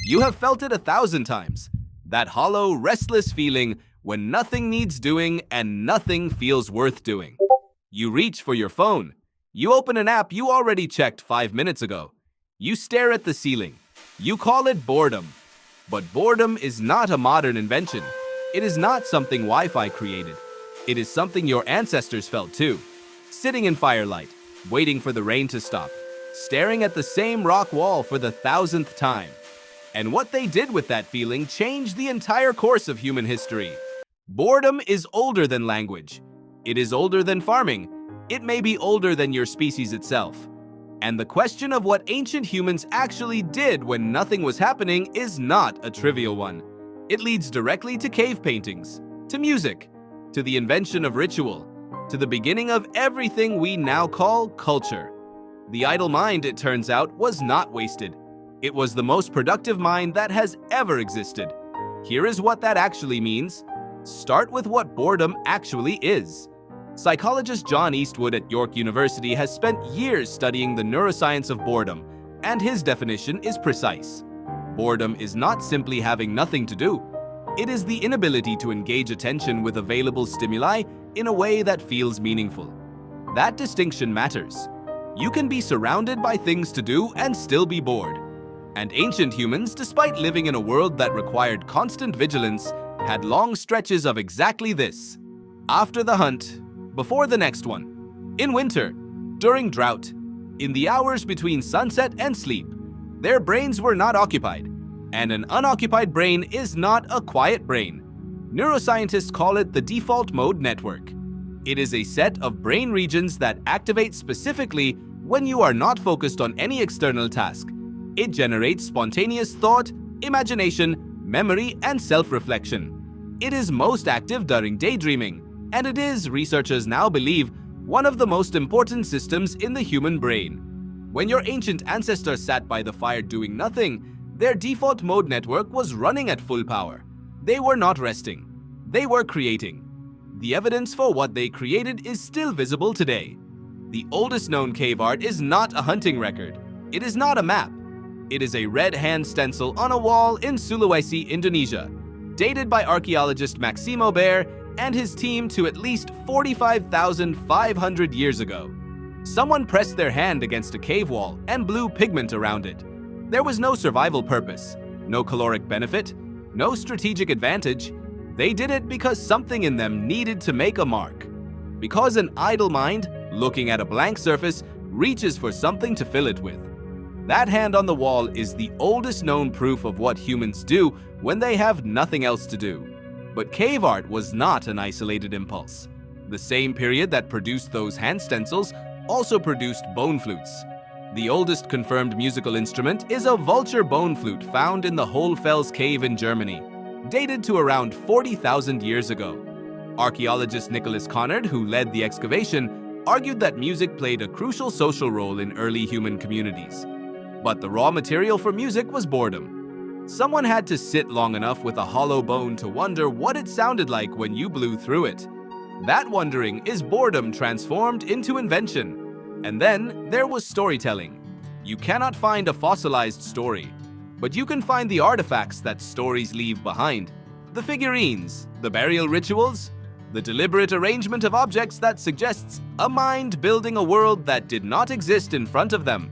You have felt it 1,000 times. That hollow, restless feeling when nothing needs doing and nothing feels worth doing. You reach for your phone. You open an app you already checked 5 minutes ago. You stare at the ceiling. You call it boredom. But boredom is not a modern invention. It is not something Wi-Fi created. It is something your ancestors felt too. Sitting in firelight, waiting for the rain to stop, staring at the same rock wall for the 1,000th time. And what they did with that feeling changed the entire course of human history. Boredom is older than language. It is older than farming. It may be older than your species itself. And the question of what ancient humans actually did when nothing was happening is not a trivial one. It leads directly to cave paintings, to music, to the invention of ritual, to the beginning of everything we now call culture. The idle mind, it turns out, was not wasted. It was the most productive mind that has ever existed. Here is what that actually means. Start with what boredom actually is. Psychologist John Eastwood at York University has spent years studying the neuroscience of boredom, and his definition is precise. Boredom is not simply having nothing to do. It is the inability to engage attention with available stimuli in a way that feels meaningful. That distinction matters. You can be surrounded by things to do and still be bored. And ancient humans, despite living in a world that required constant vigilance, had long stretches of exactly this. After the hunt, before the next one. In winter, during drought, in the hours between sunset and sleep, their brains were not occupied. And an unoccupied brain is not a quiet brain. Neuroscientists call it the default mode network. It is a set of brain regions that activate specifically when you are not focused on any external task. It generates spontaneous thought, imagination, memory, and self-reflection. It is most active during daydreaming, and it is, researchers now believe, one of the most important systems in the human brain. When your ancient ancestors sat by the fire doing nothing, their default mode network was running at full power. They were not resting. They were creating. The evidence for what they created is still visible today. The oldest known cave art is not a hunting record. It is not a map. It is a red hand stencil on a wall in Sulawesi, Indonesia, dated by archaeologist Maximo Baer and his team to at least 45,500 years ago. Someone pressed their hand against a cave wall and blew pigment around it. There was no survival purpose, no caloric benefit, no strategic advantage. They did it because something in them needed to make a mark. Because an idle mind, looking at a blank surface, reaches for something to fill it with. That hand on the wall is the oldest known proof of what humans do when they have nothing else to do. But cave art was not an isolated impulse. The same period that produced those hand stencils also produced bone flutes. The oldest confirmed musical instrument is a vulture bone flute found in the Hohlfels cave in Germany, dated to around 40,000 years ago. Archaeologist Nicholas Conard, who led the excavation, argued that music played a crucial social role in early human communities. But the raw material for music was boredom. Someone had to sit long enough with a hollow bone to wonder what it sounded like when you blew through it. That wondering is boredom transformed into invention. And then there was storytelling. You cannot find a fossilized story, but you can find the artifacts that stories leave behind. The figurines, the burial rituals, the deliberate arrangement of objects that suggests a mind building a world that did not exist in front of them.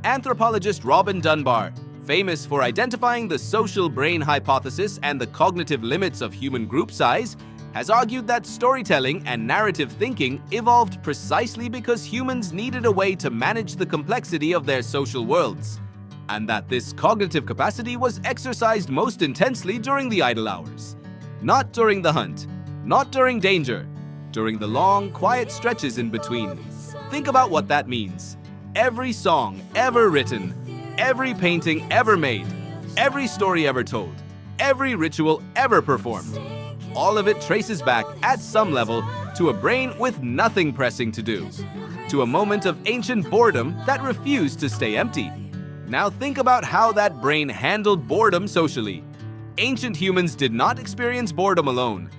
Anthropologist Robin Dunbar, famous for identifying the social brain hypothesis and the cognitive limits of human group size, has argued that storytelling and narrative thinking evolved precisely because humans needed a way to manage the complexity of their social worlds, and that this cognitive capacity was exercised most intensely during the idle hours. Not during the hunt, not during danger, during the long, quiet stretches in between. Think about what that means. Every song ever written, every painting ever made, every story ever told, every ritual ever performed. All of it traces back, at some level, to a brain with nothing pressing to do, to a moment of ancient boredom that refused to stay empty. Now think about how that brain handled boredom socially. Ancient humans did not experience boredom alone.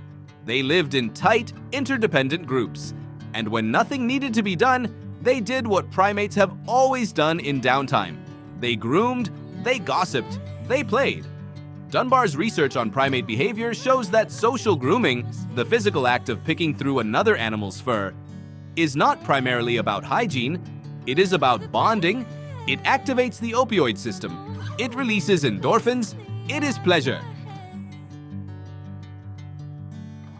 They lived in tight, interdependent groups, and when nothing needed to be done, they did what primates have always done in downtime. They groomed, they gossiped, They played. Dunbar's research on primate behavior shows that social grooming, the physical act of picking through another animal's fur, is not primarily about hygiene. It is about bonding. It activates the opioid system. It releases endorphins. It is pleasure.